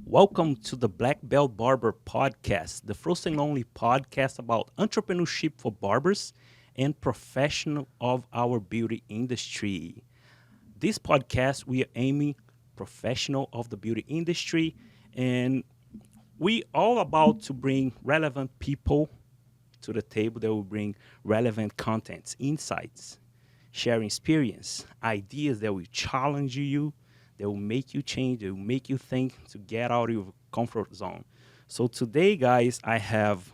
Welcome to the Black Belt Barber podcast, the first and only podcast about entrepreneurship for barbers and professional of our beauty industry. This podcast, we are aiming professional of the beauty industry, and we all about to bring relevant people to the table that will bring relevant contents, insights, sharing experience, ideas that will challenge you, that will make you change, that will make you think to get out of your comfort zone. So today, guys, I have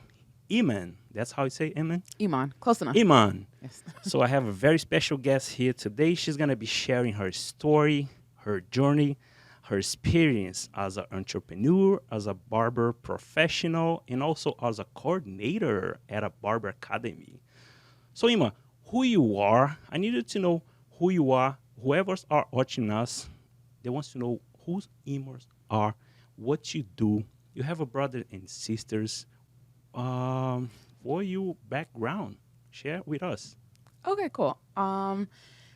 Iman. That's how you say Iman? Iman, close enough. Iman. Yes. So I have a very special guest here today. She's going to be sharing her story, her journey, her experience as an entrepreneur, as a barber professional, and also as a coordinator at a barber academy. So Iman, who you are, I needed to know who you are. Whoever's are watching us, they want to know who Imers are, what you do. You have a brother and sisters. What your background? Share with us. Okay, cool.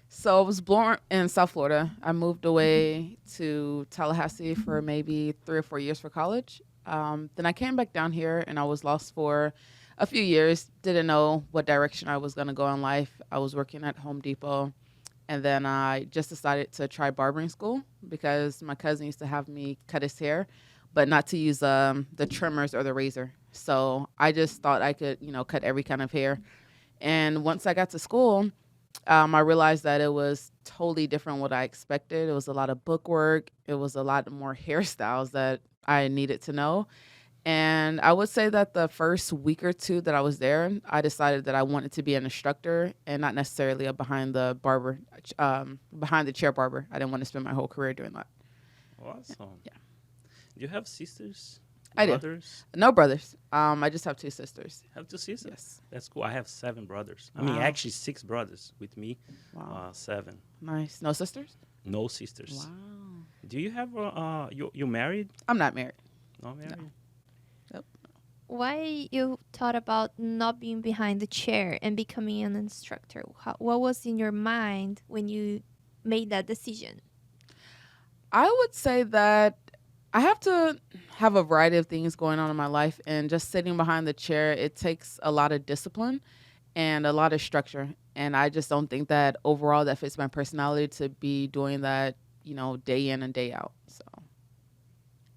So I was born in South Florida. I moved away to Tallahassee for maybe 3 or 4 years for college. Then I came back down here and I was lost for a few years. Didn't know what direction I was going to go in life. I was working at Home Depot. And then I just decided to try barbering school because my cousin used to have me cut his hair, but not to use the trimmers or the razor. So I just thought I could, cut every kind of hair. And once I got to school, I realized that it was totally different what I expected. It was a lot of book work. It was a lot more hairstyles that I needed to know. And I would say that the first week or two that I was there, I decided that I wanted to be an instructor and not necessarily a behind the chair barber. I didn't want to spend my whole career doing that. Awesome. Yeah. Do you have sisters? I do. Brothers? No brothers. I just have two sisters. Have two sisters? Yes. That's cool. I have 7 brothers. I Wow. mean, actually 6 brothers with me. Wow. 7. Nice. No sisters? No sisters. Wow. Do you have you married? I'm not married. Not married? No. Why you thought about not being behind the chair and becoming an instructor? What was in your mind when you made that decision? I would say that I have to have a variety of things going on in my life, and just sitting behind the chair, it takes a lot of discipline and a lot of structure. And I just don't think that overall that fits my personality to be doing that, day in and day out. So.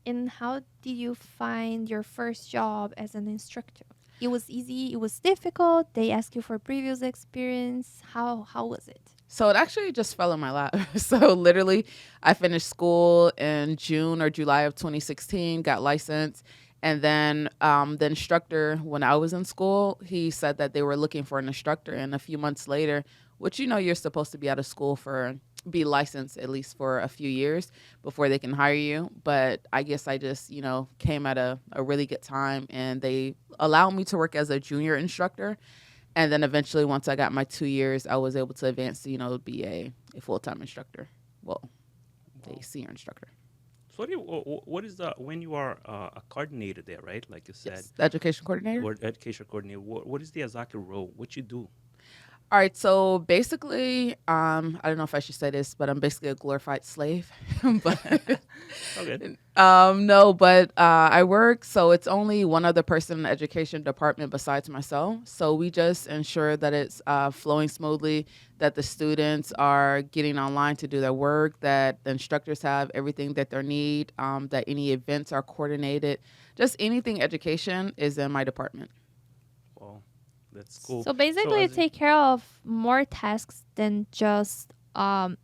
And how did you find your first job as an instructor? It was easy, it was difficult, they asked you for previous experience. How was it? So it actually just fell in my lap. So literally, I finished school in June or July of 2016, got licensed. And then the instructor, when I was in school, he said that they were looking for an instructor. And a few months later, which you're supposed to be out of school be licensed at least for a few years before they can hire you. But I guess I just, came at a really good time, and they allowed me to work as a junior instructor. And then eventually, once I got my 2 years, I was able to advance to, be a full-time instructor. Well, a senior instructor. So what is when you are a coordinator there, right? Like you said. Yes, the education coordinator. Or education coordinator. What is the exact role? What you do? All right, so basically, I don't know if I should say this, but I'm basically a glorified slave. But Okay. no, but I work, so it's only one other person in the education department besides myself. So we just ensure that it's flowing smoothly, that the students are getting online to do their work, that the instructors have everything that they need, that any events are coordinated. Just anything education is in my department. Well, that's cool. So basically, you take care of more tasks than just, not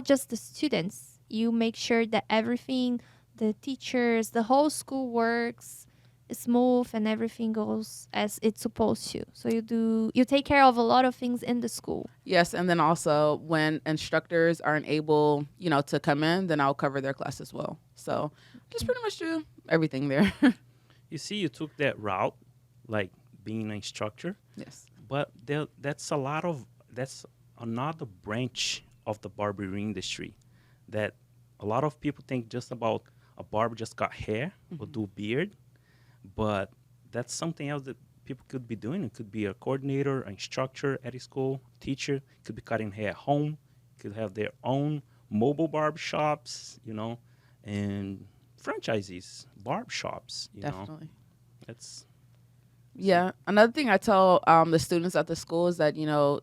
just the students. You make sure that everything, the teachers, the whole school works smooth and everything goes as it's supposed to. So you take care of a lot of things in the school. Yes, and then also when instructors aren't able, to come in, then I'll cover their class as well. So just pretty much do everything there. You see, you took that route, like being an instructor. Yes. But that's another branch of the barbering industry that a lot of people think just about a barber just got hair or do beard, but that's something else that people could be doing. It could be a coordinator, an instructor at a school, teacher, could be cutting hair at home, could have their own mobile barber shops, and franchisees, barber shops. Definitely. That's Yeah. Another thing I tell the students at the school is that,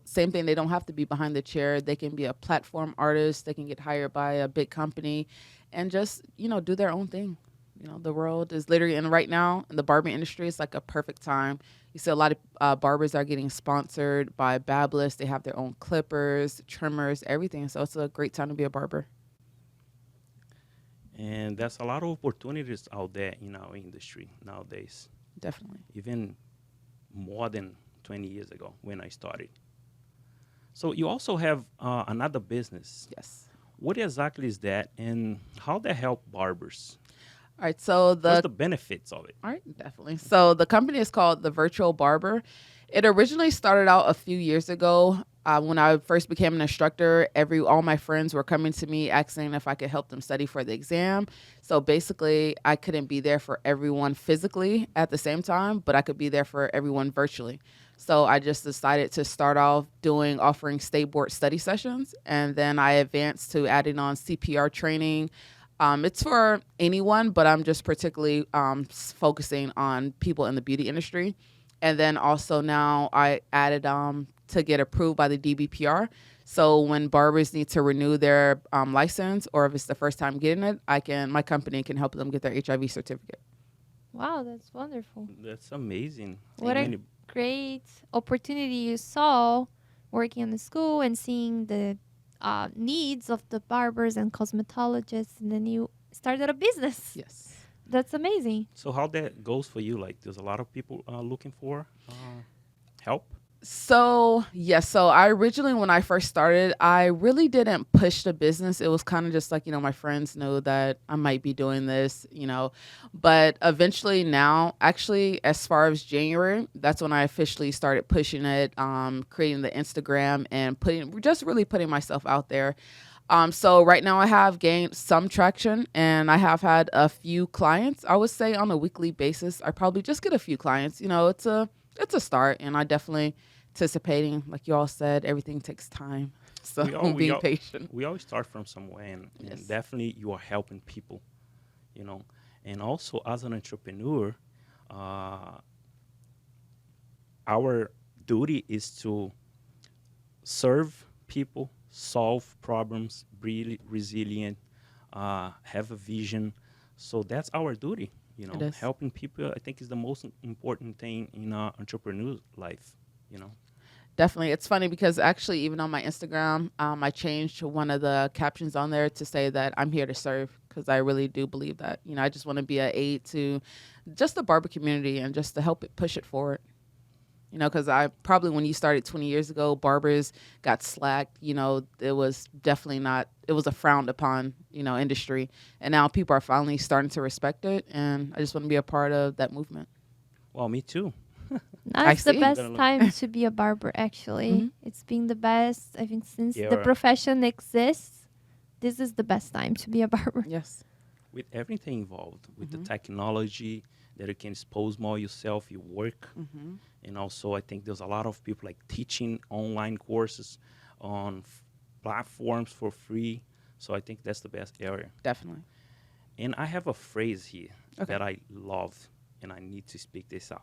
same thing, they don't have to be behind the chair. They can be a platform artist. They can get hired by a big company and just, do their own thing. The world is literally, and right now in the barbering industry, it's like a perfect time. You see a lot of barbers are getting sponsored by Babless. They have their own clippers, trimmers, everything. So it's a great time to be a barber. and there's a lot of opportunities out there in our industry nowadays, Definitely. even more than 20 years ago when I started. So you also have another business. Yes. What exactly is that, and how they help barbers? All right. So What's the benefits of it? All right, definitely. So the company is called the Virtual Barber. It originally started out a few years ago. When I first became an instructor, all my friends were coming to me asking if I could help them study for the exam. So basically, I couldn't be there for everyone physically at the same time, but I could be there for everyone virtually. So I just decided to start off offering state board study sessions, and then I advanced to adding on CPR training. It's for anyone, but I'm just particularly focusing on people in the beauty industry. And then also now I added to get approved by the DBPR. So when barbers need to renew their license, or if it's the first time getting it, my company can help them get their HIV certificate. Wow, that's wonderful. That's amazing. What a great opportunity you saw working in the school and seeing the needs of the barbers and cosmetologists, and then you started a business. Yes. That's amazing. So how that goes for you? Like, there's a lot of people looking for help? So, yes. So I originally, when I first started, I really didn't push the business. It was kind of just like, my friends know that I might be doing this, but eventually now, actually, as far as January, that's when I officially started pushing it, creating the Instagram and really putting myself out there. So right now I have gained some traction, and I have had a few clients. I would say on a weekly basis, I probably just get a few clients. It's a start, and I definitely anticipating, like you all said, everything takes time. So being patient. We always start from somewhere, and definitely you are helping people, And also as an entrepreneur, our duty is to serve people, solve problems, be resilient, have a vision. So that's our duty, Helping people, I think, is the most important thing in an entrepreneur's life, Definitely. It's funny because actually, even on my Instagram, I changed one of the captions on there to say that I'm here to serve, because I really do believe that. I just want to be an aid to just the barber community and just to help it push it forward. Because when you started 20 years ago, barbers got slacked. It was definitely not, it was a frowned upon, industry. And now people are finally starting to respect it. And I just want to be a part of that movement. Well, me too. Now it's the best time to be a barber, actually. Mm-hmm. It's been the best, I think, since the profession exists. This is the best time to be a barber. Yes. With everything involved, with the technology, that you can expose more yourself, your work. Mm-hmm. And also, I think there's a lot of people like teaching online courses on platforms for free. So I think that's the best area. Definitely. And I have a phrase here that I love, and I need to speak this out.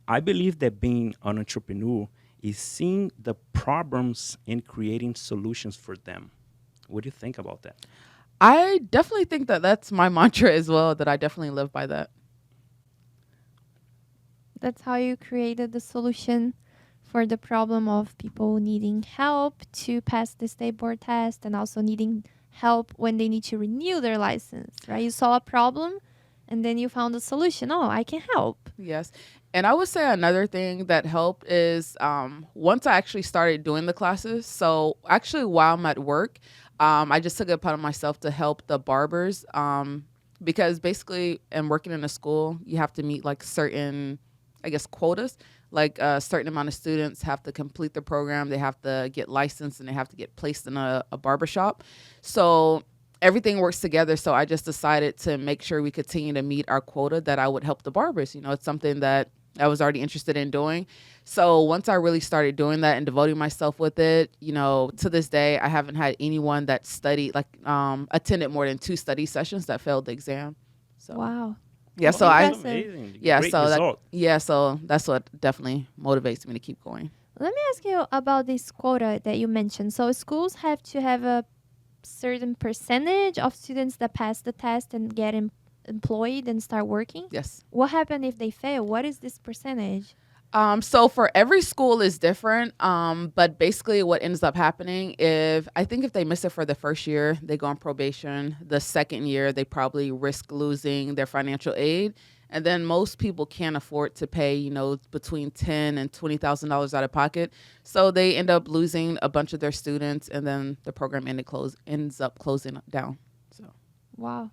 I believe that being an entrepreneur is seeing the problems and creating solutions for them. What do you think about that? I definitely think that that's my mantra as well, that I definitely live by that. That's how you created the solution for the problem of people needing help to pass the state board test, and also needing help when they need to renew their license, right? You saw a problem and then you found a solution. Oh, I can help. Yes. And I would say another thing that helped is once I actually started doing the classes. So actually while I'm at work, I just took it upon myself to help the barbers because basically in working in a school, you have to meet like certain, I guess, quotas. Like a certain amount of students have to complete the program. They have to get licensed and they have to get placed in a barbershop. So everything works together. So I just decided to make sure we continue to meet our quota, that I would help the barbers. It's something that I was already interested in doing. So once I really started doing that and devoting myself with it, to this day, I haven't had anyone that studied, attended more than 2 study sessions that failed the exam. So Wow. yeah, That's so I That's impressive. amazing. yeah, Great so result. so that's what definitely motivates me to keep going. Let me ask you about this quota that you mentioned. So schools have to have a certain percentage of students that pass the test and get employed and start working. Yes. What happened if they fail? What is this percentage? So for every school is different. But basically what ends up happening if they miss it for the first year, they go on probation. The second year, they probably risk losing their financial aid. And then most people can't afford to pay, between $10,000 and $20,000 out of pocket. So they end up losing a bunch of their students, and then the program ends up closing down. So Wow.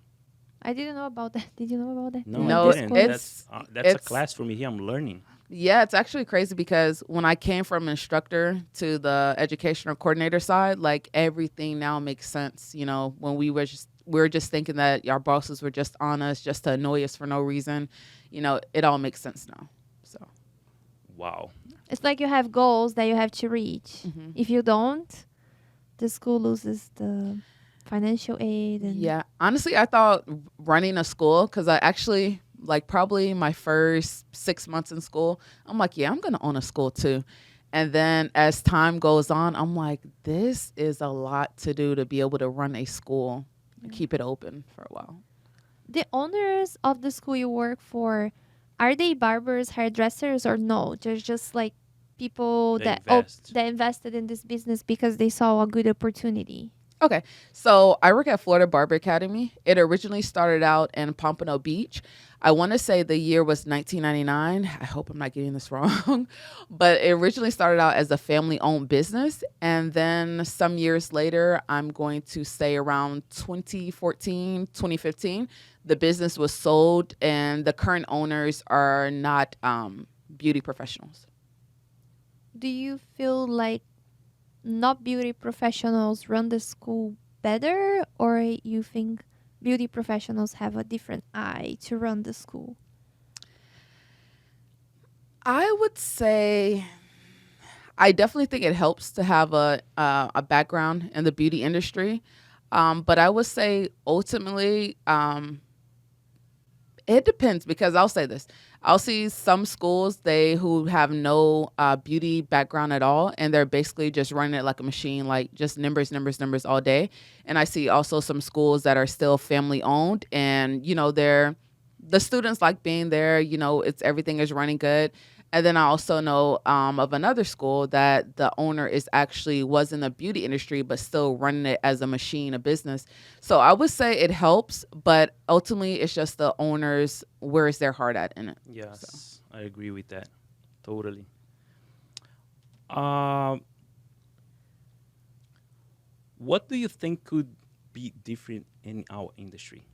I didn't know about that. Did you know about that? No, No, I didn't. it's- That's a it's- class for me here. I'm learning. yeah, it's actually crazy because when I came from instructor to the educational coordinator side, like everything now makes sense. When we were just thinking that our bosses were just on us just to annoy us for no reason. It all makes sense now. So Wow. It's like you have goals that you have to reach. mhm. If you don't, the school loses the financial aid. And Yeah, honestly, I thought running a school, because I actually probably my first 6 months in school, I'm like, yeah, I'm gonna own a school too. And then as time goes on, I'm like, this is a lot to do to be able to run a school and keep it open for a while. the owners of the school you work for, are they barbers, hairdressers, or no? They're just like people They that invest. that invested in this business because they saw a good opportunity. Okay, so I work at Florida Barber Academy. It originally started out in Pompano Beach. I want to say the year was 1999. I hope I'm not getting this wrong. But it originally started out as a family-owned business. And then some years later, I'm going to say around 2014, 2015, the business was sold and the current owners are not beauty professionals. Do you feel like not beauty professionals run the school better, or you think beauty professionals have a different eye to run the school? I would say I definitely think it helps to have a background in the beauty industry, but I would say ultimately it depends, because I'll say this: I'll see some schools who have no beauty background at all, and they're basically just running it like a machine, like just numbers, numbers, numbers all day. And I see also some schools that are still family owned, and the students like being there. Everything is running good. And then I also know of another school that the owner was in the beauty industry, but still running it as a machine, a business. So I would say it helps, but ultimately it's just the owners, where is their heart at in it. Yes, I agree with that. Totally. Um, what do you think could be different in our industry?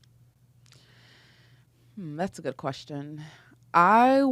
That's a good question. I'm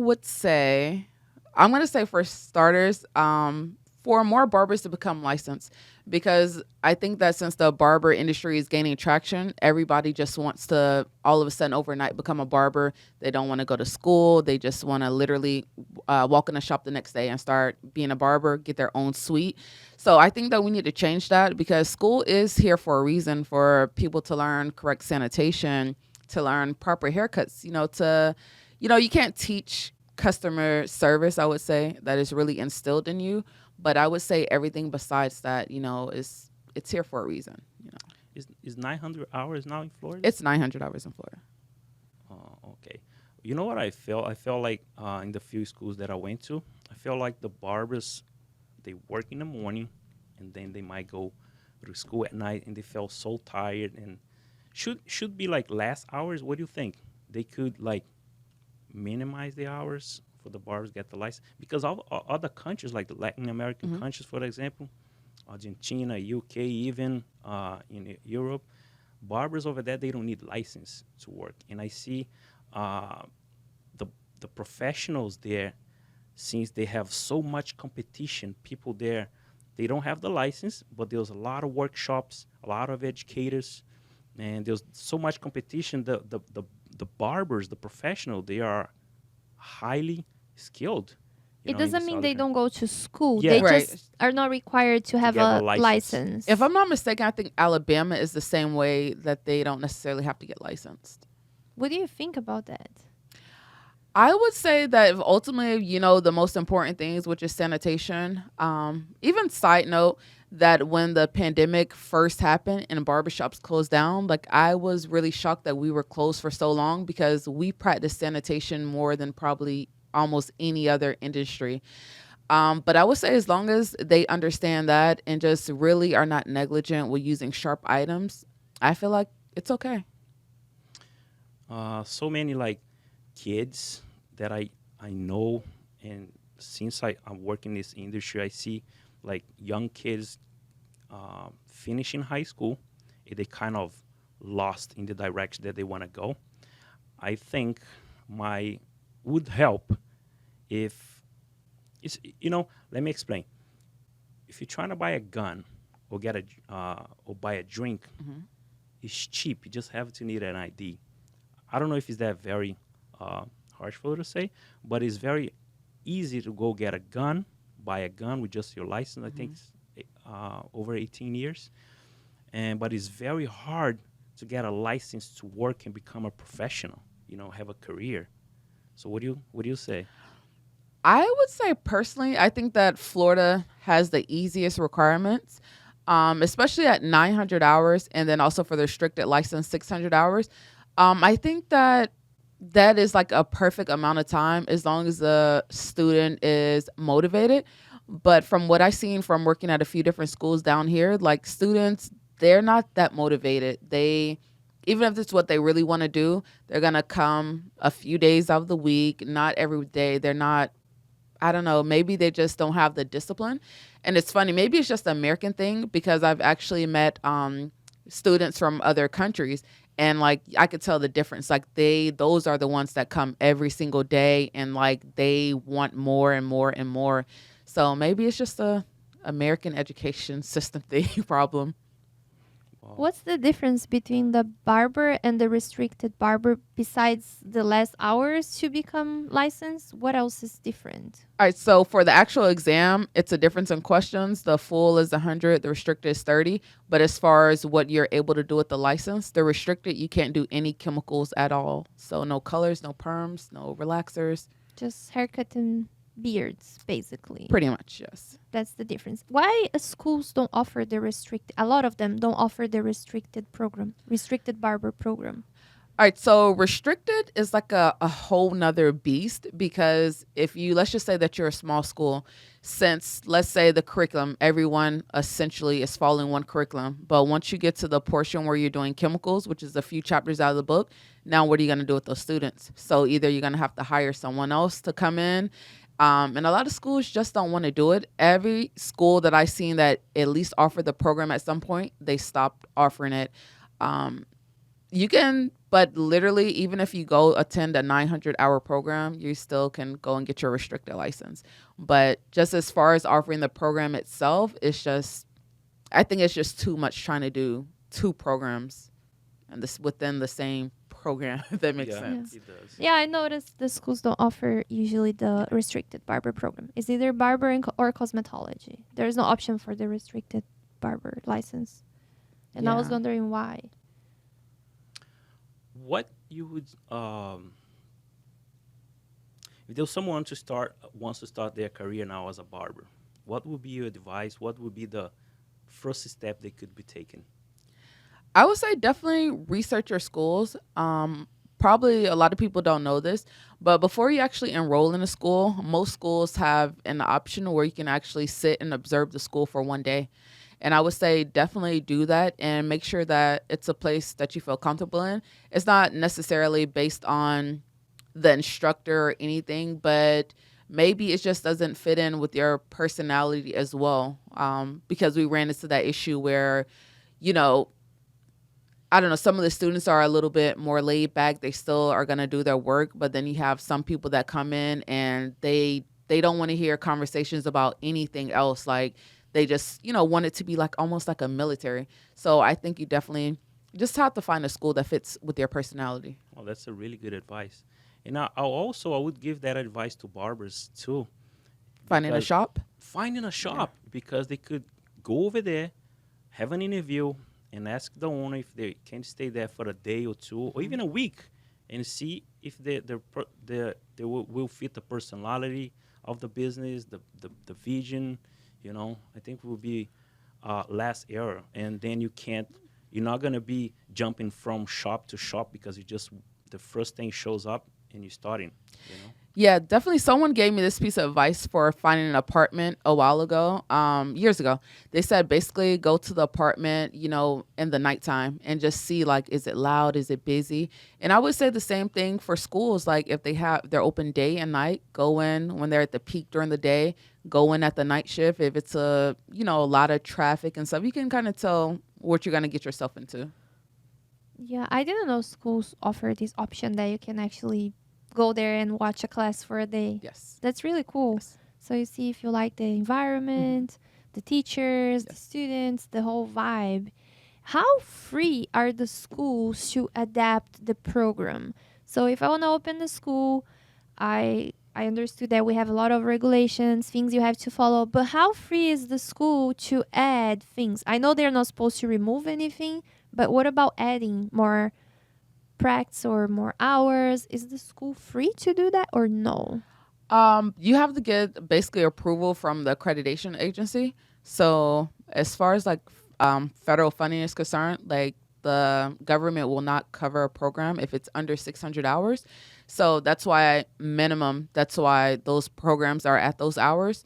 going to say for starters, for more barbers to become licensed, because I think that since the barber industry is gaining traction, everybody just wants to all of a sudden overnight become a barber. They don't want to go to school. They just want to literally walk in a shop the next day and start being a barber, get their own suite. So I think that we need to change that, because school is here for a reason, for people to learn correct sanitation, to learn proper haircuts, you can't teach customer service, I would say, that is really instilled in you. But I would say everything besides that, it's here for a reason. Is 900 hours now in Florida? It's 900 hours in Florida. Oh, okay. You know what I felt? I felt like in the few schools that I went to, I felt like the barbers, they work in the morning, and then they might go to school at night, and they felt so tired. And should be like less hours. What do you think? They could like minimize the hours for the barbers get the license, because other countries like the Latin American countries, for example, Argentina, UK, even in Europe, barbers over there, they don't need license to work. And I see the professionals there, since they have so much competition, people there, they don't have the license, but there's a lot of workshops, a lot of educators, and there's so much competition. The barbers, the professional, they are highly skilled. It doesn't mean they don't go to school. Yeah. They Right. just are not required to have get a a license. If I'm not mistaken, I think Alabama is the same way, that they don't necessarily have to get licensed. What do you think about that? I would say that ultimately, the most important things, which is sanitation. Even side note that when the pandemic first happened and barbershops closed down, like I was really shocked that we were closed for so long because we practice sanitation more than probably almost any other industry. But I would say as long as they understand that and just really are not negligent with using sharp items, I feel like it's okay. So many like kids that I know, and since I'm working in this industry, I see like young kids finishing high school, and they kind of lost in the direction that they want to go. I think my would help if it's let me explain. If you're trying to buy a gun or get or buy a drink, Hmm. it's cheap. You just have to need an ID. I don't know if it's that very harsh for you to say, but it's very easy to go get a gun, buy a gun with just your license. I think it's over 18 years, but it's very hard to get a license to work and become a professional. Have a career. So what do you say? I would say personally, I think that Florida has the easiest requirements, especially at 900 hours, and then also for the restricted license, 600 hours. I think that is like a perfect amount of time as long as the student is motivated. But from what I've seen from working at a few different schools down here, like students, they're not that motivated. Even if it's what they really want to do, they're going to come a few days out of the week, not every day. They're not, I don't know, maybe they just don't have the discipline. And it's funny, maybe it's just an American thing because I've actually met students from other countries, and like I could tell the difference. Like those are the ones that come every single day, and like they want more and more and more. So maybe it's just a American education system thing problem. Wow. What's the difference between the barber and the restricted barber besides the less hours to become licensed? What else is different? All right, so for the actual exam, it's a difference in questions. The full is 100, the restricted is 30. But as far as what you're able to do with the license, the restricted, you can't do any chemicals at all. So no colors, no perms, no relaxers. Just haircut and beards, basically. Pretty much, yes. That's the difference. Why schools don't offer the restricted? A lot of them don't offer the restricted barber program. All right, so restricted is like a whole nother beast because let's just say that you're a small school, since let's say the curriculum, everyone essentially is following one curriculum. But once you get to the portion where you're doing chemicals, which is a few chapters out of the book, now what are you going to do with those students? So either you're going to have to hire someone else to come in. And a lot of schools just don't want to do it. Every school that I've seen that at least offered the program at some point, they stopped offering it. You can, but literally, even if you go attend a 900-hour program, you still can go and get your restricted license. But just as far as offering the program itself, I think it's just too much trying to do two programs and this within the same program, if that makes Yeah, sense. it does. Yeah, I noticed the schools don't offer usually the restricted barber program. It's either barber or cosmetology. There is no option for the restricted barber license. And I was Yeah. wondering why. What you would if there's someone wants to start their career now as a barber, what would be your advice? What would be the first step they could be taking? I would say definitely research your schools. Probably a lot of people don't know this, but before you actually enroll in a school, most schools have an option where you can actually sit and observe the school for one day. And I would say definitely do that and make sure that it's a place that you feel comfortable in. It's not necessarily based on the instructor or anything, but maybe it just doesn't fit in with your personality as well. Because we ran into that issue where, you know, I don't know, some of the students are a little bit more laid back. They still are going to do their work, but then you have some people that come in and they don't want to hear conversations about anything else. Like they just, want it to be like almost like a military. So I think you definitely just have to find a school that fits with your personality. Well, that's a really good advice. And I would give that advice to barbers too. Finding a Because shop. Finding a shop because they could go over there, have an interview, and ask the owner if they can stay there for a day or two or even a week and see if they will fit the personality of the business, the vision. I think will be less error, and then you're not gonna be jumping from shop to shop because you just the first thing shows up and you're starting. Yeah, definitely. Someone gave me this piece of advice for finding an apartment a while ago, years ago. They said basically go to the apartment, in the nighttime and just see like, is it loud? Is it busy? And I would say the same thing for schools. Like if they're open day and night, go in when they're at the peak during the day, go in at the night shift. If it's a lot of traffic and stuff, you can kind of tell what you're going to get yourself into. Yeah, I didn't know schools offer this option that you can actually go there and watch a class for a day. Yes. That's really cool. Yes. So you see if you like the environment, the teachers, the students, the whole vibe. How free are the schools to adapt the program? So if I want to open the school, I understood that we have a lot of regulations, things you have to follow, but how free is the school to add things? I know they're not supposed to remove anything, but what about adding more practice or more hours? Is the school free to do that or no? You have to get basically approval from the accreditation agency. So as far as like federal funding is concerned, like the government will not cover a program if it's under 600 hours. So that's why those programs are at those hours.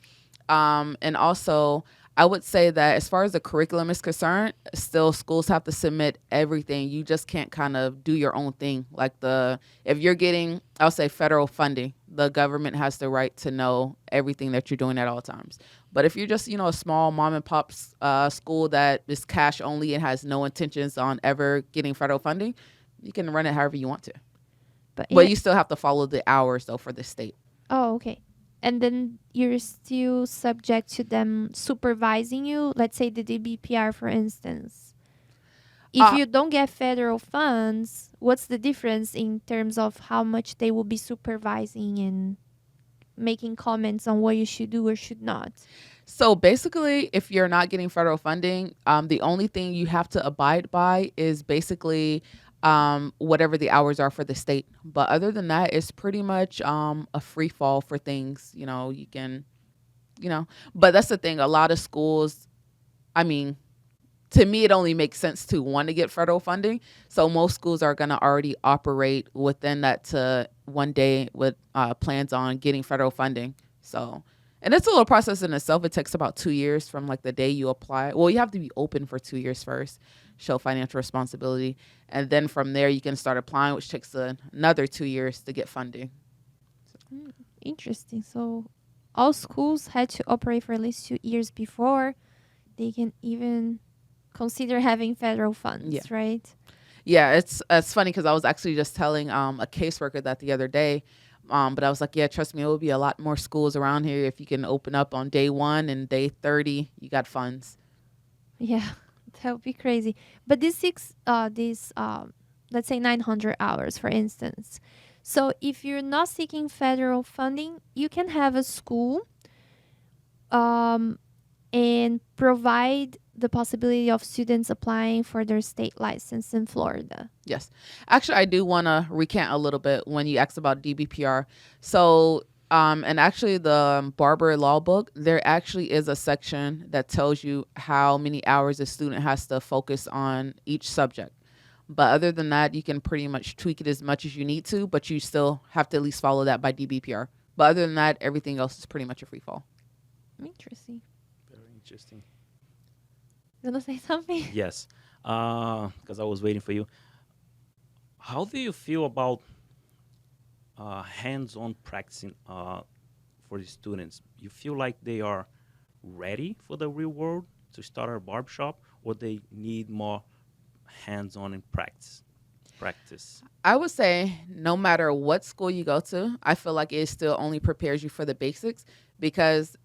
And also, I would say that as far as the curriculum is concerned, still schools have to submit everything. You just can't kind of do your own thing. Like if you're getting, I'll say federal funding, the government has the right to know everything that you're doing at all times. But if you're just, a small mom and pop school that is cash only and has no intentions on ever getting federal funding, you can run it however you want to. But you still have to follow the hours though for the state. Oh, okay. And then you're still subject to them supervising you. Let's say the DBPR, for instance. If you don't get federal funds, what's the difference in terms of how much they will be supervising and making comments on what you should do or should not? So basically, if you're not getting federal funding, the only thing you have to abide by is basically whatever the hours are for the state. But other than that, it's pretty much a free fall for things. You can, but that's the thing. A lot of schools, to me, it only makes sense to want to get federal funding. So most schools are going to already operate within that to one day with plans on getting federal funding. So, and it's a little process in itself. It takes about 2 years from like the day you apply. Well, you have to be open for 2 years first, show financial responsibility. And then from there, you can start applying, which takes another 2 years to get funding. Interesting. So all schools had to operate for at least 2 years before they can even consider having federal funds, right? Yeah, it's funny because I was actually just telling a caseworker that the other day. But I was like, yeah, trust me, it will be a lot more schools around here if you can open up on day 1 and day 30, you got funds. Yeah, that would be crazy. But let's say 900 hours, for instance. So if you're not seeking federal funding, you can have a school and provide the possibility of students applying for their state license in Florida. Yes. Actually, I do want to recant a little bit when you asked about DBPR. So, and actually the Barber Law book, there actually is a section that tells you how many hours a student has to focus on each subject. But other than that, you can pretty much tweak it as much as you need to, but you still have to at least follow that by DBPR. But other than that, everything else is pretty much a free fall. Interesting. Very interesting. You want to say something? Yes, because I was waiting for you. How do you feel about hands-on practicing for the students? You feel like they are ready for the real world to start a barbershop, or they need more hands-on in practice? I would say no matter what school you go to, I feel like it still only prepares you for the basics because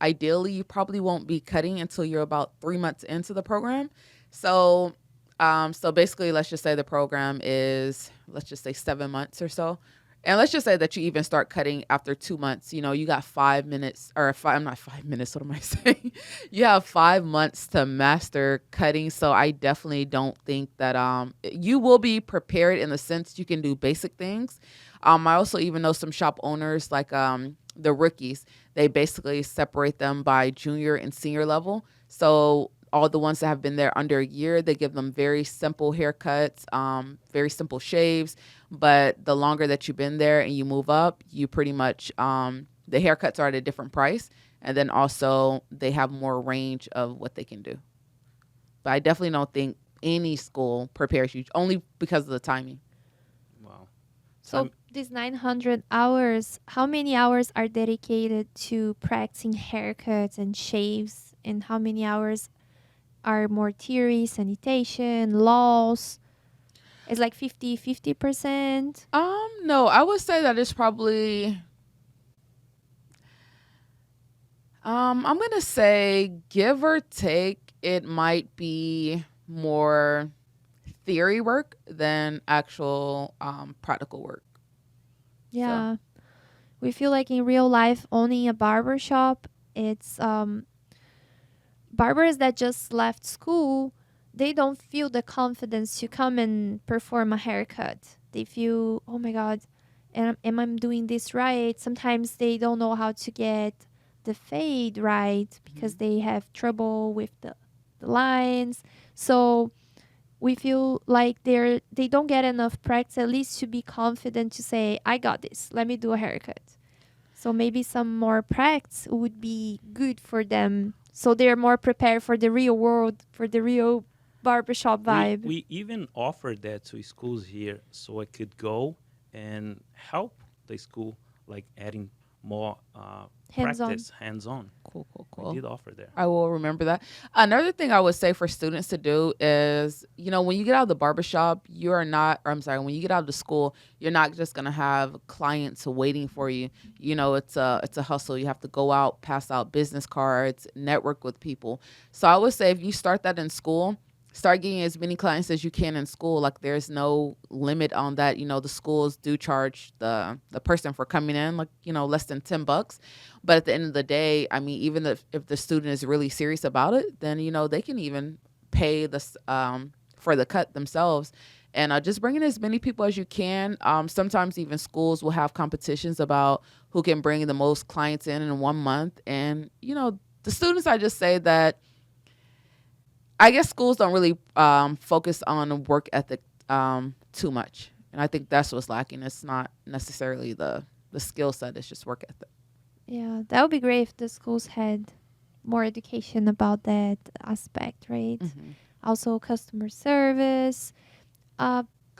ideally you probably won't be cutting until you're about 3 months into the program. So basically, let's just say the program is, let's just say 7 months or so. And let's just say that you even start cutting after 2 months. You got 5 minutes, or I'm not 5 minutes. What am I saying? You have 5 months to master cutting. So I definitely don't think that you will be prepared in the sense you can do basic things. I also even know some shop owners like the rookies. They basically separate them by junior and senior level. So all the ones that have been there under a year, they give them very simple haircuts, very simple shaves. But the longer that you've been there and you move up, you pretty much, the haircuts are at a different price. And then also they have more range of what they can do. But I definitely don't think any school prepares you only because of the timing. Wow. So these 900 hours, how many hours are dedicated to practicing haircuts and shaves? And how many hours are more theory, sanitation, laws? It's like 50%. No, I would say that it's probably, I'm going to say give or take, it might be more theory work than actual practical work. Yeah. We feel like in real life, owning a barber shop, it's barbers that just left school, they don't feel the confidence to come and perform a haircut. They feel, oh my God, am I doing this right? Sometimes they don't know how to get the fade right because they have trouble with the lines. So we feel like they don't get enough practice, at least to be confident to say, I got this. Let me do a haircut. So maybe some more practice would be good for them. So they're more prepared for the real world, for the real barbershop vibe. We even offered that to schools here, so I could go and help the school, like adding more Hands-on. practice, hands-on. Cool. We did offer that. I will remember that. Another thing I would say for students to do is, when you get out of the barbershop, when you get out of the school, you're not just going to have clients waiting for you. It's a hustle. You have to go out, pass out business cards, network with people. So I would say if you start that in school, start getting as many clients as you can in school. Like there's no limit on that. The schools do charge the person for coming in, like, less than $10. But at the end of the day, I mean, even if the student is really serious about it, then, they can even pay for the cut themselves. And just bring in as many people as you can. Sometimes even schools will have competitions about who can bring the most clients in 1 month. And, the students, I just say that I guess schools don't really focus on work ethic too much. And I think that's what's lacking. It's not necessarily the skill set. It's just work ethic. Yeah, that would be great if the schools had more education about that aspect, right? Mm-hmm. Also, customer service,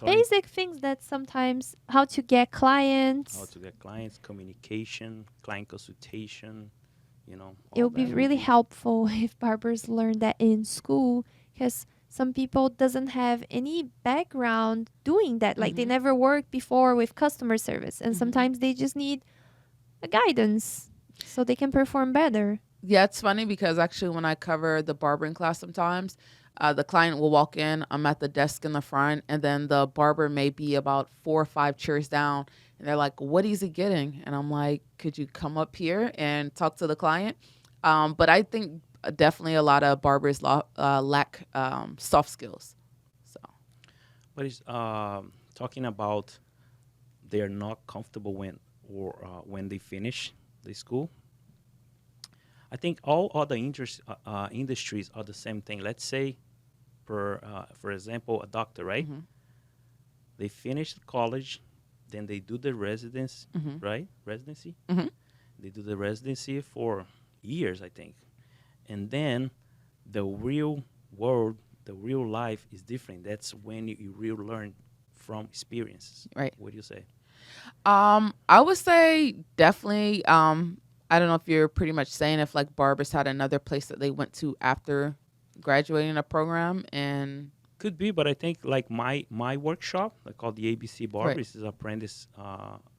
basic things that sometimes how to get clients. How to get clients, communication, client consultation, It would be really helpful if barbers learn that in school, because some people doesn't have any background doing that. Like they never worked before with customer service, and sometimes they just need a guidance so they can perform better. Yeah, it's funny because actually when I cover the barbering class sometimes, the client will walk in, I'm at the desk in the front, and then the barber may be about 4 or 5 chairs down, and they're like, what is he getting? And I'm like, could you come up here and talk to the client? But I think definitely a lot of barbers lack soft skills. So, But it's talking about they're not comfortable when they finish the school. I think all other industries are the same thing. Let's say, for example, a doctor, right? They finish college, then they do the residence, right? Residency. They do the residency for years, I think. And then the real world, the real life is different. That's when you really learn from experiences. Right. What do you say? I would say definitely. I don't know if you're pretty much saying if like barbers had another place that they went to after graduating a program, and Could be, but I think like my workshop, like called the ABC Barber, Right. is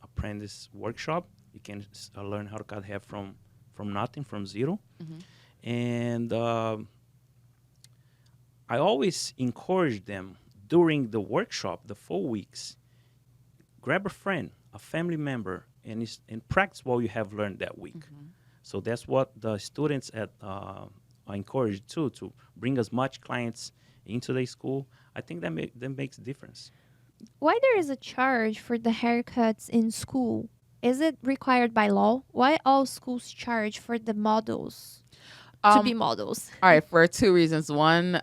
apprentice workshop. You can learn how to cut hair from nothing, from zero. And I always encourage them during the workshop, the 4 weeks, grab a friend, a family member, and practice what you have learned that week. So that's what the students at are encouraged to bring as much clients into the school. I think that makes a difference. Why there is a charge for the haircuts in school? Is it required by law? Why all schools charge for the models to be models? All right, for two reasons. One,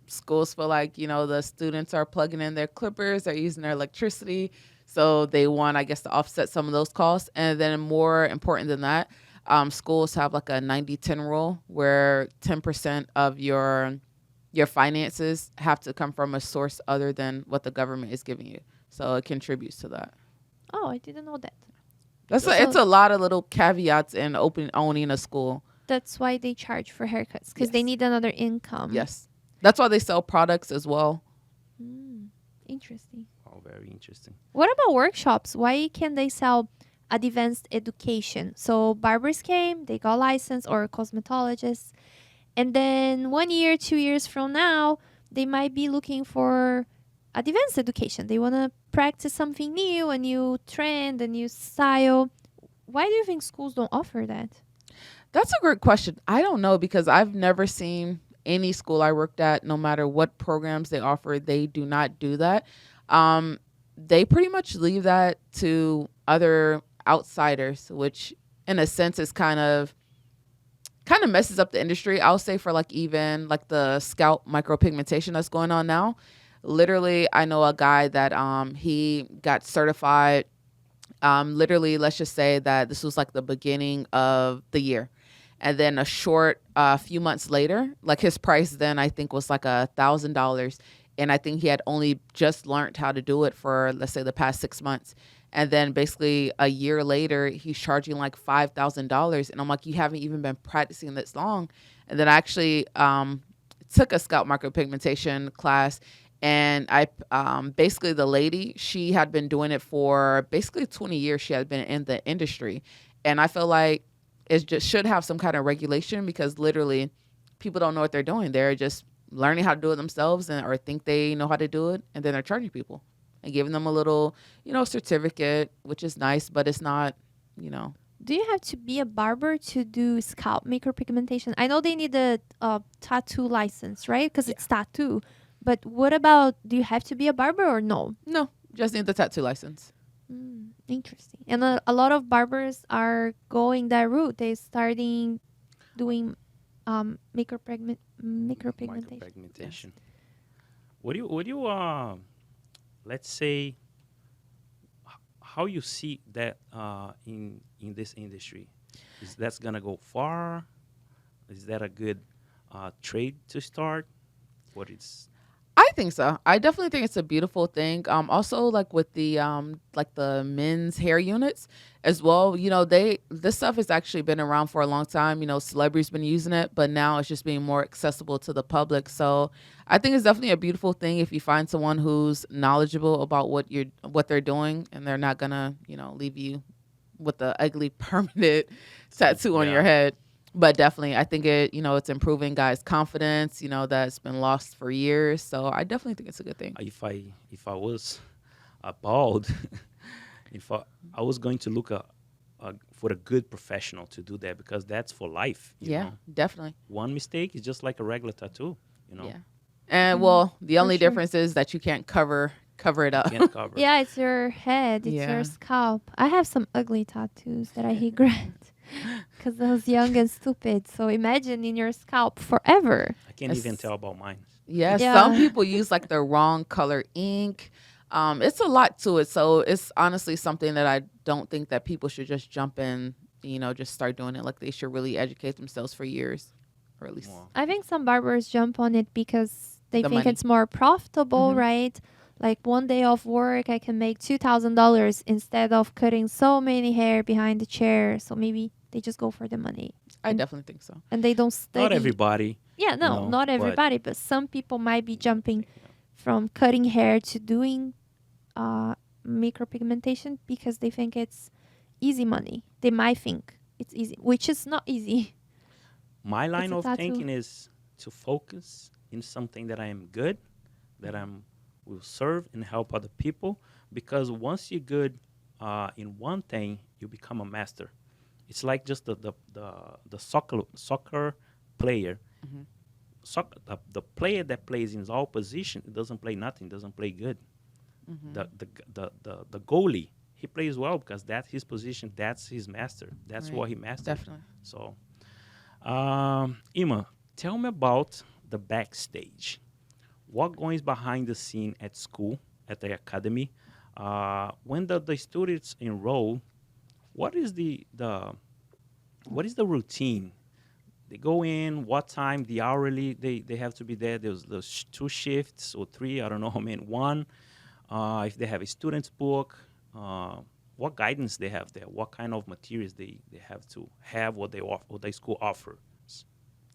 schools feel like, the students are plugging in their clippers, they're using their electricity. So they want, I guess, to offset some of those costs. And then more important than that, schools have like a 90-10 rule where 10% of your finances have to come from a source other than what the government is giving you. So it contributes to that. Oh, I didn't know that. It's a lot of little caveats in owning a school. That's why they charge for haircuts, because they need another income. Yes. That's why they sell products as well. Interesting. Oh, very interesting. What about workshops? Why can't they sell advanced education? So barbers came, they got licensed, or cosmetologists. And then 1 year, 2 years from now, they might be looking for advanced education. They want to practice something new, a new trend, a new style. Why do you think schools don't offer that? That's a great question. I don't know, because I've never seen any school I worked at, no matter what programs they offer, they do not do that. They pretty much leave that to other outsiders, which in a sense is kind of messes up the industry. I'll say for even the scalp micropigmentation that's going on now. Literally, I know a guy that he got certified. Literally, let's just say that this was the beginning of the year. And then a short few months later, his price then I think was $1,000. And I think he had only just learned how to do it for, let's say, the past 6 months. And then basically a year later, he's charging $5,000. And I'm like, you haven't even been practicing this long. And then I actually took a scalp micropigmentation class. And I basically the lady, she had been doing it for basically 20 years. She had been in the industry. And I feel like it just should have some kind of regulation, because literally people don't know what they're doing. They're just learning how to do it themselves or think they know how to do it. And then they're charging people and giving them a little, certificate, which is nice, but it's not, Do you have to be a barber to do scalp micropigmentation? I know they need a tattoo license, right? Because it's tattoo. But what about, do you have to be a barber or no? No, just need the tattoo license. Interesting. And a lot of barbers are going that route. They're starting doing micropigmentation. Micropigmentation. Would you let's say how you see that in this industry? Is that's gonna go far? Is that a good trade to start? What is? I think so. I definitely think it's a beautiful thing. Also with the the men's hair units as well. This stuff has actually been around for a long time. Celebrities been using it, but now it's just being more accessible to the public. So I think it's definitely a beautiful thing if you find someone who's knowledgeable about what they're doing, and they're not gonna leave you with the ugly permanent tattoo on your head. But definitely, I think it's improving guys' confidence, that's been lost for years. So I definitely think it's a good thing. If I was bald, if I was going to look for a good professional to do that, because that's for life. You know? Definitely. One mistake is just like a regular tattoo. Yeah. And the only difference is that you can't cover it up. Can't cover. Yeah, it's your head. It's your scalp. I have some ugly tattoos that I regret. Because I was young and stupid. So imagine in your scalp forever. I can't even tell about mine. Yeah, some people use the wrong color ink. It's a lot to it. So it's honestly something that I don't think that people should just jump in, just start doing it. They should really educate themselves for years, or at least. Wow. I think some barbers jump on it because they think money. it's more profitable, right? One day of work, I can make $2,000 instead of cutting so many hair behind the chair. So maybe they just go for the money. I definitely think so. And they don't study. Not everybody. Yeah, no, not everybody. But some people might be jumping from cutting hair to doing micropigmentation because they think it's easy money. They might think it's easy, which is not easy. My line of thinking is to focus in something that I am good, that will serve and help other people, because once you're good in one thing, you become a master. It's like just the soccer player. Hmm. The player that plays in all positions doesn't play nothing, doesn't play good. Hmm. The goalie, he plays well because that's his position, that's his master, that's Right. what he masters. Definitely. So, Ima, tell me about the backstage. What goes behind the scene at school, at the academy? When the students enroll, what is the routine? They go in, what time, the hourly, they have to be there. There's two shifts or three, I don't know how many, one. If they have a student's book, what guidance they have there, what kind of materials they have to have, what the school offers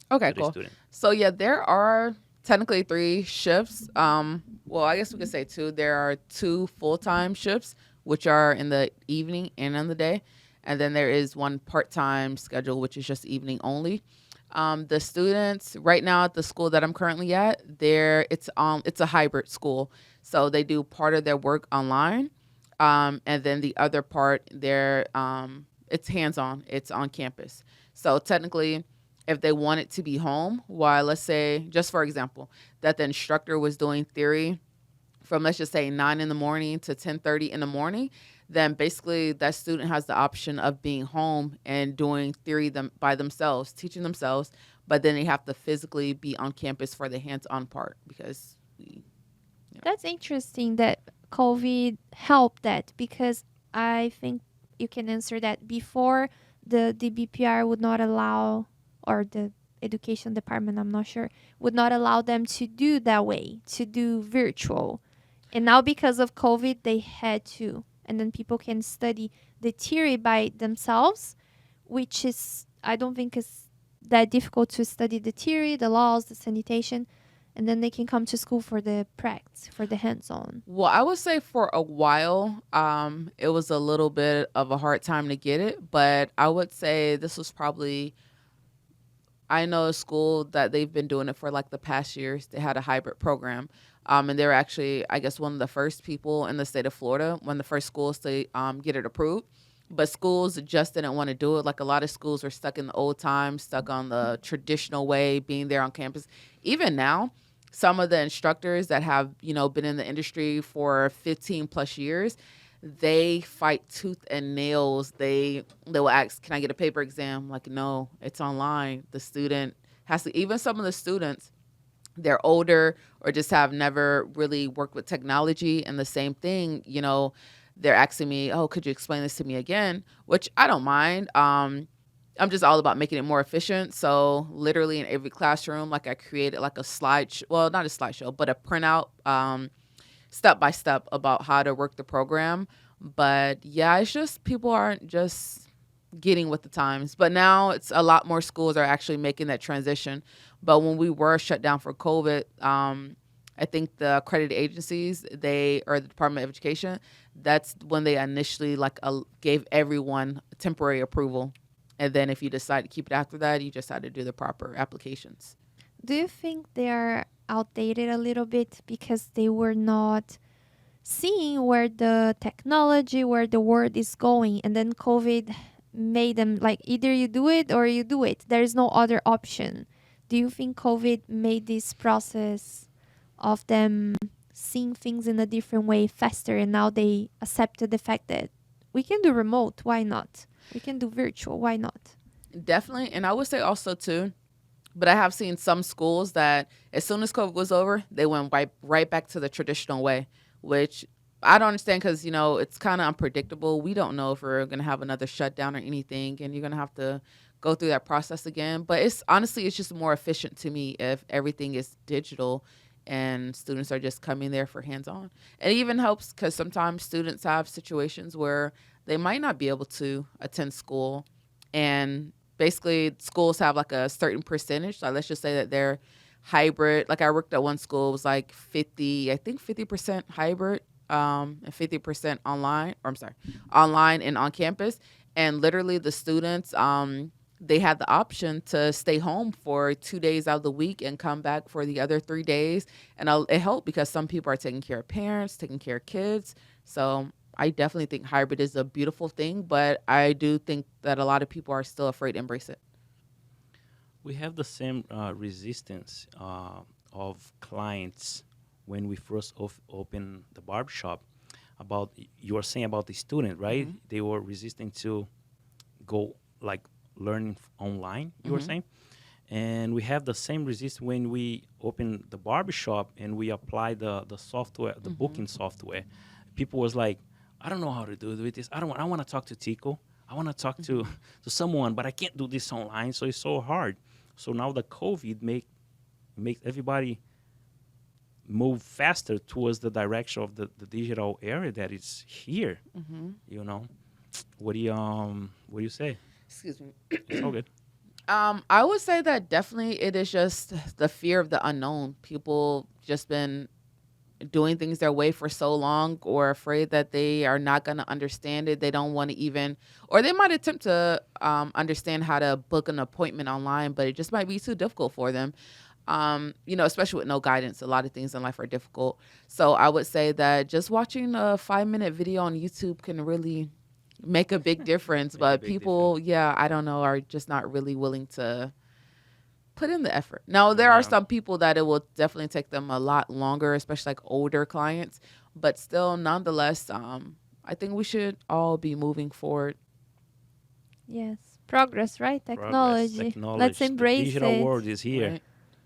Okay, to the cool. student. So yeah, there are technically three shifts. Well, I guess we could say two. There are two full-time shifts, which are in the evening and in the day, and then there is one part-time schedule, which is just evening only. The students right now at the school that I'm currently at, it's a hybrid school, so they do part of their work online, and then the other part it's hands-on, it's on campus. So technically, if they wanted to be home, while let's say, just for example, that the instructor was doing theory from let's just say 9 in the morning to 10:30 in the morning, then basically that student has the option of being home and doing theory by themselves, teaching themselves, but then they have to physically be on campus for the hands-on part because That's interesting that COVID helped that, because I think you can answer that before the DBPR would not allow, or the education department, I'm not sure, would not allow them to do that way, to do virtual. And now because of COVID, they had to. And then people can study the theory by themselves, which is, I don't think is that difficult to study the theory, the laws, the sanitation, and then they can come to school for the practice, for the hands-on. well, I would say for a while, it was a little bit of a hard time to get it, but I would say this was probably, I know a school that they've been doing it for like the past years. They had a hybrid program. And they were actually, I guess, one of the first people in the state of Florida, one of the first schools to get it approved. But schools just didn't want to do it. Like a lot of schools were stuck in the old times, stuck on the traditional way, being there on campus. Even now, some of the instructors that have, been in the industry for 15 plus years, they fight tooth and nails. They will ask, "Can I get a paper exam?" Like, no, it's online. The student has to. Even some of the students, they're older or just have never really worked with technology. And the same thing, they're asking me, "Oh, could you explain this to me again?" Which I don't mind. I'm just all about making it more efficient. So literally in every classroom, like I created like a well, not a slideshow, but a printout, step by step about how to work the program. But yeah, it's just people aren't just getting with the times. But now it's a lot more schools are actually making that transition. But when we were shut down for COVID, I think the accredited agencies, or the Department of Education, that's when they initially gave everyone temporary approval. And then if you decide to keep it after that, you just had to do the proper applications. Do you think they are outdated a little bit because they were not seeing where the technology, where the world is going, and then COVID made them like either you do it or you do it. There is no other option. Do you think COVID made this process of them seeing things in a different way faster, and now they accepted the fact that we can do remote, why not? We can do virtual, why not? Definitely. And I would say also too, but I have seen some schools that as soon as COVID was over, they went right back to the traditional way, which I don't understand because, it's kind of unpredictable. We don't know if we're going to have another shutdown or anything, and you're going to have to go through that process again. But it's just more efficient to me if everything is digital and students are just coming there for hands-on. It even helps because sometimes students have situations where they might not be able to attend school, and basically schools have like a certain percentage. Like let's just say that they're hybrid. Like I worked at one school, it was like 50% hybrid, and 50% online, or I'm sorry, online and on campus. And literally the students, they had the option to stay home for 2 days out of the week and come back for the other 3 days. And it helped because some people are taking care of parents, taking care of kids. So I definitely think hybrid is a beautiful thing, but I do think that a lot of people are still afraid to embrace it. We have the same resistance of clients when we first opened the barbershop. About you were saying about the student, right? Mhm. They were resisting to go like learning online. You were Mhm. saying, and we have the same resistance when we open the barbershop and we apply the software, the Mhm. booking software. People was like, I don't know how to do this. I want to talk to Tico. I want to talk to Mhm. to someone, but I can't do this online. So it's so hard. So now the COVID makes everybody move faster towards the direction of the digital area that is here. Mhm. You know, what do you say? Excuse me. It's all good. I would say that definitely it is just the fear of the unknown. People just been doing things their way for so long, or afraid that they are not going to understand it. They don't want to even, or they might attempt to understand how to book an appointment online, but it just might be too difficult for them. Especially with no guidance, a lot of things in life are difficult. So I would say that just watching a 5-minute video on YouTube can really make a big difference. Make a But big difference. people, yeah, I don't know, are just not really willing to put in the effort. Now, there are Yeah. some people that it will definitely take them a lot longer, especially like older clients. But still, nonetheless, I think we should all be moving forward. Yes. Progress, right? Progress, Technology. Let's technology. The embrace digital it. world is here, Right.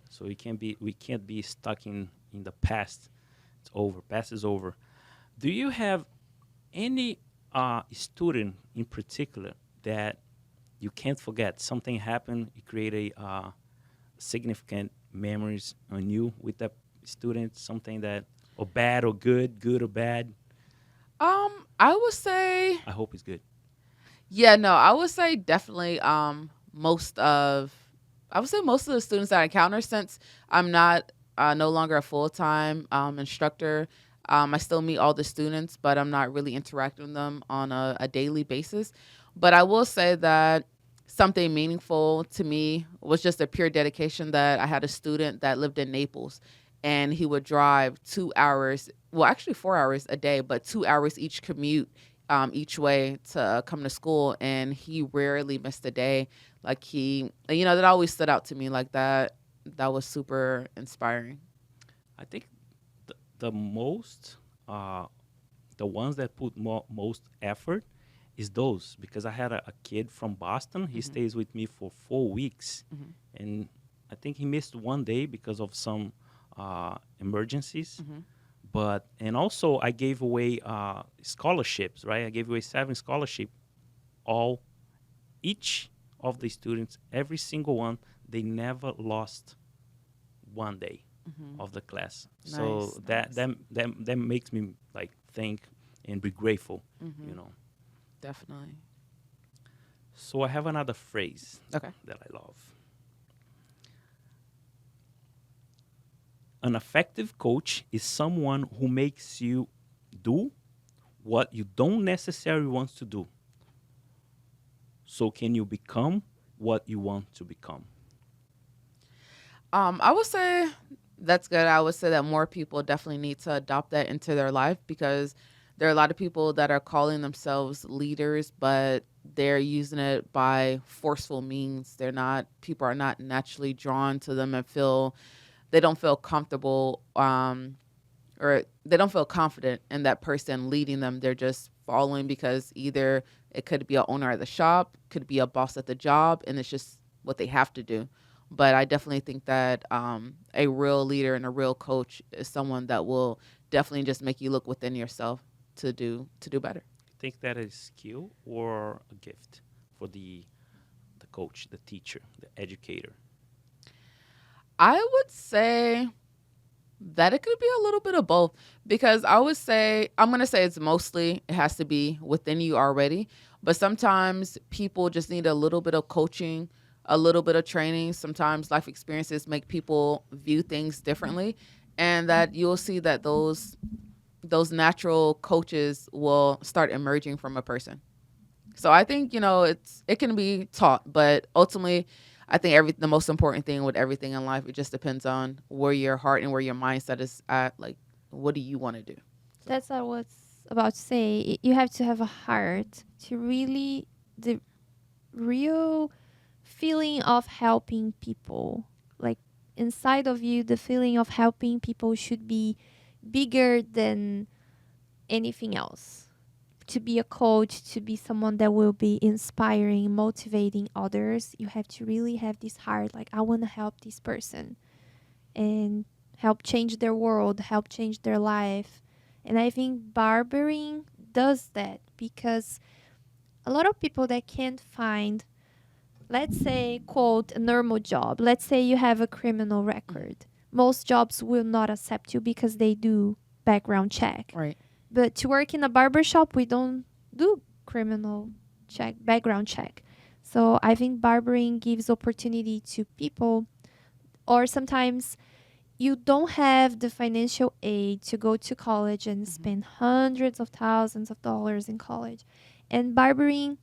so we can't be stuck in the past. It's over. Past is over. Do you have any student in particular that you can't forget? Something happened. You create a significant memories on you with that student. Something that or bad or good or bad. I would say, I hope it's good. yeah, no, I would say definitely most of I would say most of the students that I encounter, since I'm not no longer a full-time instructor. I still meet all the students, but I'm not really interacting with them on a daily basis. But I will say that something meaningful to me was just a pure dedication that I had a student that lived in Naples, and he would drive 2 hours, well, actually 4 hours a day, but 2 hours each commute each way to come to school. And he rarely missed a day. Like that always stood out to me like that. That was super inspiring. I think the most the ones that put most effort is those, because I had a kid from Boston. He Mhm. stays with me for 4 weeks, Mhm. and I think he missed one day because of some emergencies. Mhm. But and also I gave away scholarships, right? I gave away 7 scholarship, all each of the students, every single one. They never lost one day Mhm. of the class. So Nice, that nice. that makes me like think and be grateful, you Mhm. know. Definitely. So I have another phrase Okay. that I love. An effective coach is someone who makes you do what you don't necessarily want to do. So can you become what you want to become? I would say that's good. I would say that more people definitely need to adopt that into their life, because there are a lot of people that are calling themselves leaders, but they're using it by forceful means. People are not naturally drawn to them and they don't feel comfortable, or they don't feel confident in that person leading them. They're just following because either it could be a owner at the shop, could be a boss at the job, and it's just what they have to do. But I definitely think that a real leader and a real coach is someone that will definitely just make you look within yourself to do better. You think that is skill or a gift for the coach, the teacher, the educator? I would say that it could be a little bit of both, because I'm going to say it has to be within you already, but sometimes people just need a little bit of coaching, a little bit of training. Sometimes life experiences make people view things differently, and that you'll see that those natural coaches will start emerging from a person. So I think, it can be taught, but ultimately I think the most important thing with everything in life, it just depends on where your heart and where your mindset is at. Like, what do you want to do? So. That's what I was about to say. You have to have a heart to really, the real feeling of helping people. Like inside of you, the feeling of helping people should be bigger than anything else. To be a coach, to be someone that will be inspiring, motivating others, you have to really have this heart. Like, I want to help this person and help change their world, help change their life. And I think barbering does that because a lot of people that can't find, let's say, quote, a normal job. Let's say you have a criminal record. Most jobs will not accept you because they do background check. Right. But to work in a barber shop, we don't do criminal check, background check. So I think barbering gives opportunity to people, or sometimes you don't have the financial aid to go to college and spend hundreds of thousands of dollars in college. And barbering,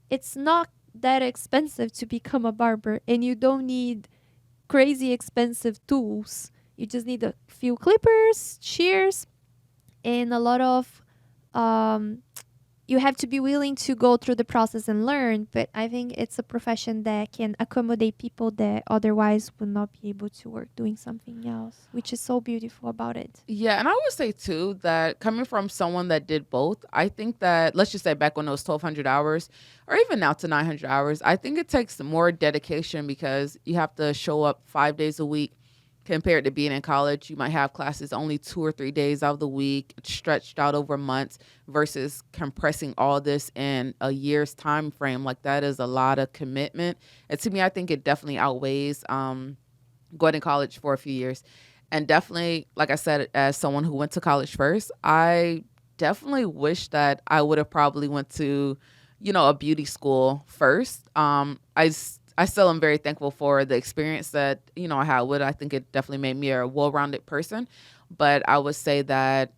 it's not that expensive to become a barber, and you don't need crazy expensive tools. You just need a few clippers, shears, and a lot of you have to be willing to go through the process and learn. But I think it's a profession that can accommodate people that otherwise would not be able to work doing something else, which is so beautiful about it. Yeah, and I would say too that coming from someone that did both, I think that, let's just say back when it was 1,200 hours or even now to 900 hours, I think it takes more dedication because you have to show up 5 days a week. Compared to being in college, you might have classes only 2 or 3 days out of the week, stretched out over months, versus compressing all this in a year's time frame. Like, that is a lot of commitment. And to me, I think it definitely outweighs going to college for a few years. And definitely, like I said, as someone who went to college first, I definitely wish that I would have probably went to, a beauty school first. I still am very thankful for the experience that, I had with it. I think it definitely made me a well-rounded person. But I would say that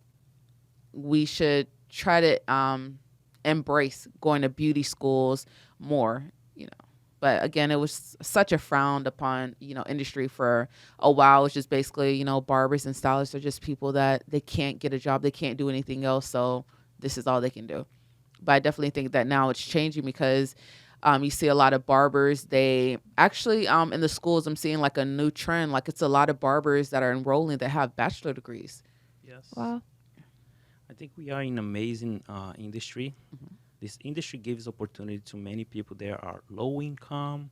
we should try to embrace going to beauty schools more, But again, it was such a frowned upon, industry for a while. It's just basically, barbers and stylists are just people that they can't get a job. They can't do anything else. So this is all they can do. But I definitely think that now it's changing because you see a lot of barbers. They actually, in the schools, I'm seeing like a new trend. Like, it's a lot of barbers that are enrolling that have bachelor degrees. Yes. Wow. I think we are in an amazing industry. This industry gives opportunity to many people that are low income,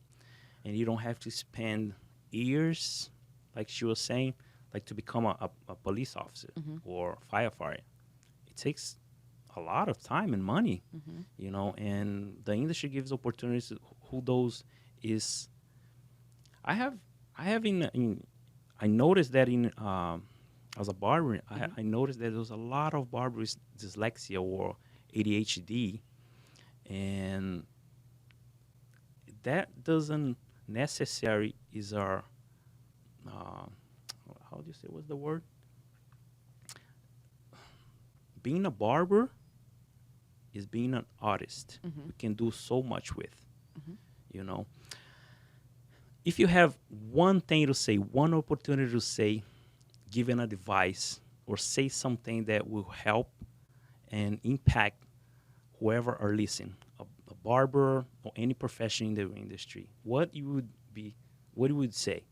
and you don't have to spend years, like she was saying, like to become a police officer or firefighter. It takes a lot of time and money, and the industry gives opportunities to who those is. I have I noticed that in as a barber, I noticed that there's a lot of barbers dyslexia or ADHD, and that doesn't necessarily is our how do you say, what's the word? Being a barber is being an artist. We can do so much with, If you have one thing to say, one opportunity to say, give an advice or say something that will help and impact whoever are listening, a barber or any profession in the industry, what you would say?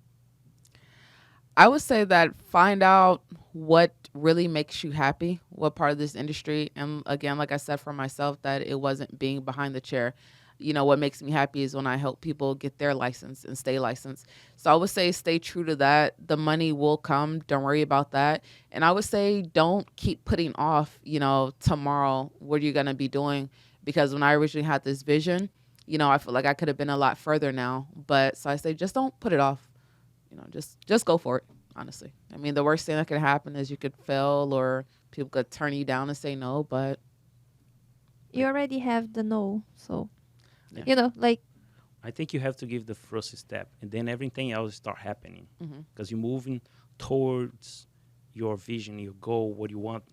I would say that find out what really makes you happy, what part of this industry. And again, like I said for myself, that it wasn't being behind the chair. What makes me happy is when I help people get their license and stay licensed. So I would say stay true to that. The money will come. Don't worry about that. And I would say don't keep putting off, tomorrow, what are you going to be doing? Because when I originally had this vision, I feel like I could have been a lot further now. But so I say just don't put it off. Just go for it, honestly. I mean, the worst thing that could happen is you could fail or people could turn you down and say no, but You already have the no, so Yeah. like I think you have to give the first step, and then everything else start happening because you're moving towards your vision, your goal, what you want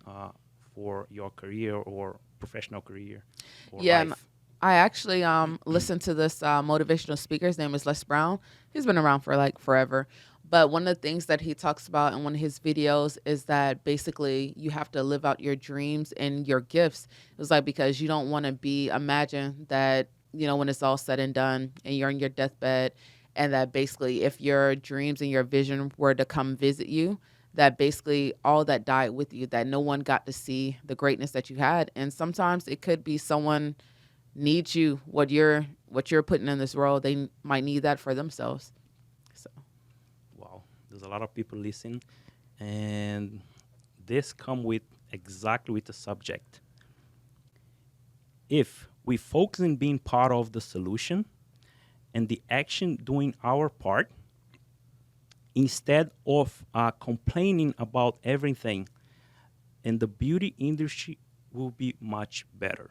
for your career or professional career or yeah, life. I actually listened to this motivational speaker. His name is Les Brown. He's been around for like forever. But one of the things that he talks about in one of his videos is that basically you have to live out your dreams and your gifts. It was like because you don't want to imagine that, when it's all said and done and you're on your deathbed, and that basically if your dreams and your vision were to come visit you, that basically all that died with you, that no one got to see the greatness that you had. And sometimes it could be someone needs you, what you're putting in this world, they might need that for themselves. So Wow, there's a lot of people listening, and this come with exactly with the subject. If we focus in being part of the solution and the action doing our part, instead of complaining about everything, and the beauty industry will be much better.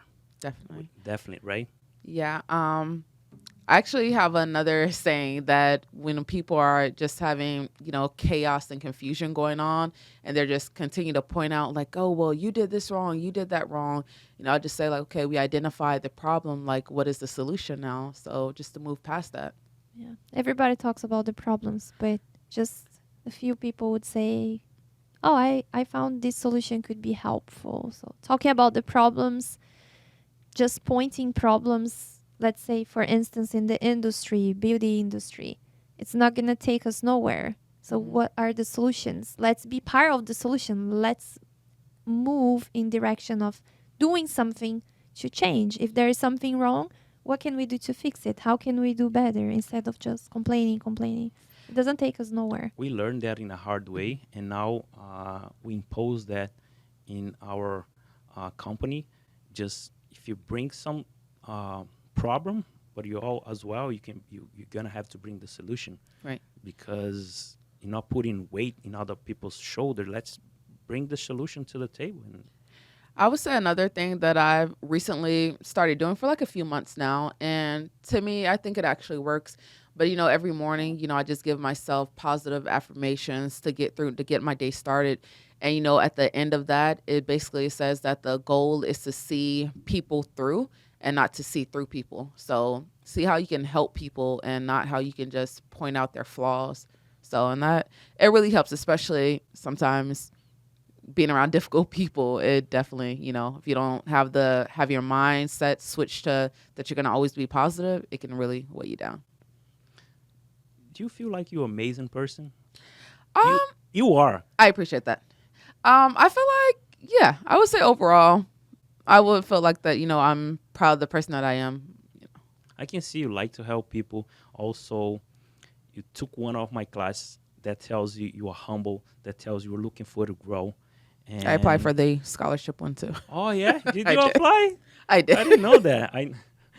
definitely. Right? Yeah. I actually have another saying that when people are just having, chaos and confusion going on, and they're just continue to point out like, oh, well, you did this wrong, you did that wrong. I just say like, okay, we identified the problem. Like, what is the solution now? So just to move past that. Yeah. Everybody talks about the problems, but just a few people would say, oh, I found this solution could be helpful. So talking about the problems, just pointing problems, let's say, for instance, in the industry, beauty industry, it's not going to take us nowhere. So what are the solutions? Let's be part of the solution. Let's move in direction of doing something to change. If there is something wrong, what can we do to fix it? How can we do better instead of just complaining? It doesn't take us nowhere. We learned that in a hard way, and now we impose that in our company. Just if you bring some problem, but you all as well, you're gonna have to bring the solution, Right. because you're not putting weight in other people's shoulder. Let's bring the solution to the table. And I would say another thing that I've recently started doing for like a few months now, and to me, I think it actually works. But every morning, I just give myself positive affirmations to get my day started. And at the end of that, it basically says that the goal is to see people through and not to see through people. So see how you can help people and not how you can just point out their flaws. So and that it really helps, especially sometimes being around difficult people. It definitely, if you don't have your mindset switched to that you're gonna always be positive, it can really weigh you down. do you feel like you're an amazing person? Um, You are. I appreciate that. I feel like, yeah, I would say overall, I would feel like that, I'm proud of the person that I am. I can see you like to help people. Also, you took one of my classes that tells you you are humble, that tells you you're looking for to grow. And I applied for the scholarship one too. Oh, yeah? Did I you did. apply? I did. I didn't know that.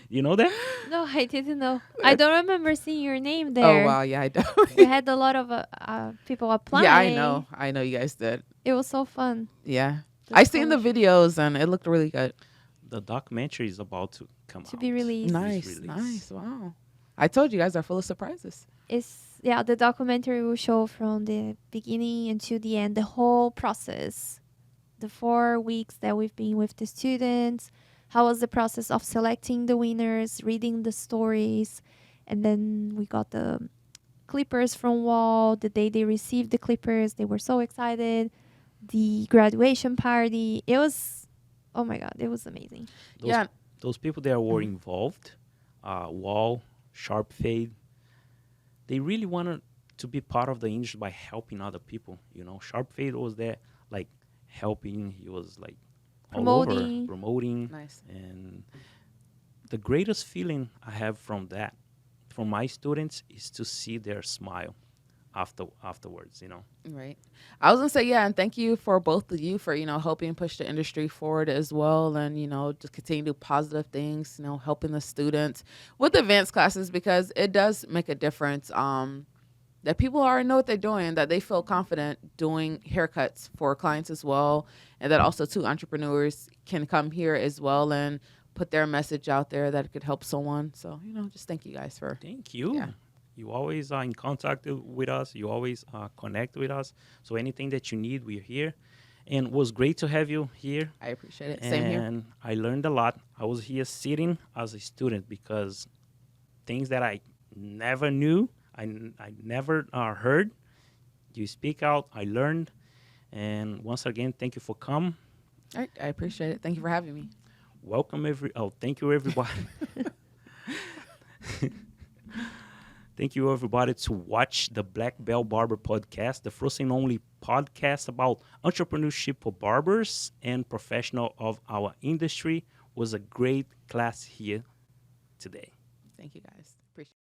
You know that? No, I didn't know. I don't remember seeing your name Oh, there. wow. Yeah, I do. We had a lot of people applying. Yeah, I know. I know you guys did. It was so fun. Yeah. The I seen the scholarship videos and it looked really good. The documentary is about to come out. to be released. Nice. release. Nice. Wow. I told you guys are full of surprises. The documentary will show from the beginning until the end, the whole process. The 4 weeks that we've been with the students, how was the process of selecting the winners, reading the stories, and then we got the clippers from Wall. The day they received the clippers, they were so excited. The graduation party, it was, oh my God, it was amazing. Those, those people that were involved, Wall, Sharp Fade, they really wanted to be part of the industry by helping other people. Sharp Fade was there, like, helping. He was, like, all over, promoting. Nice. And the greatest feeling I have from my students, is to see their smile afterwards. Right. I was gonna say, yeah, and thank you for both of you for, helping push the industry forward as well, and, just continue to do positive things, helping the students with advanced classes, because it does make a difference. That people already know what they're doing, that they feel confident doing haircuts for clients as well, and that also too entrepreneurs can come here as well and put their message out there that it could help someone. So, just thank you guys for. Thank you. Yeah. You always are in contact with us. You always connect with us. So anything that you need, we're here. And it was great to have you here. I appreciate it. Same here. And I learned a lot. I was here sitting as a student because things that I never knew, I never heard. You speak out, I learned. And once again, thank you for coming. All right, I appreciate it. Thank you for having me. Welcome thank you everybody. Thank you everybody to watch the Black Belt Barber podcast, the first and only podcast about entrepreneurship for barbers and professional of our industry. Was a great class here today. Thank you guys. Appreciate it.